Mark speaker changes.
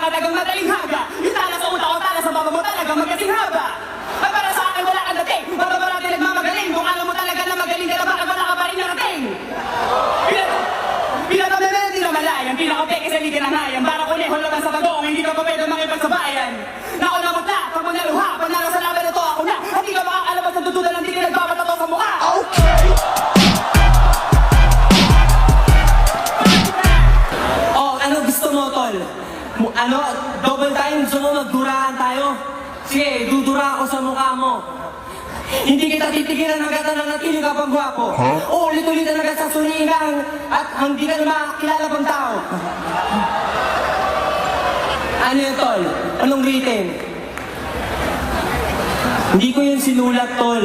Speaker 1: ka talagang madaling haga. Yung tala sa utak o tala sa baba mo talagang magkasing haba. At para sa akin wala kang dating, baka ba natin nagmamagaling? Kung alam mo talaga na magaling ka na bakit wala ka pa rin narating? Pinatamemen din na malayan, pinakapeke sa ligan ng hayan. Para kuneho laban sa bagong, hindi ka pa pwede makipagsabayan. Nakulamot na, pag magnaluha, panalo sa laban na to ako na. Hindi ka makakalabas ng tutunan ng hindi nagpapatato sa mukha.
Speaker 2: Okay!
Speaker 1: Oh, ano gusto mo, tol? Ano, double time, gusto mo magdurahan tayo? Sige, dudura ako sa mukha mo. Hindi kita titigilan hanggat na natili ka pang gwapo. O ulit-ulitan hanggat sa suningang at hindi ka na makakilala pang tao. Ano yun, tol? Anong written? Hindi ko yun sinulat, tol.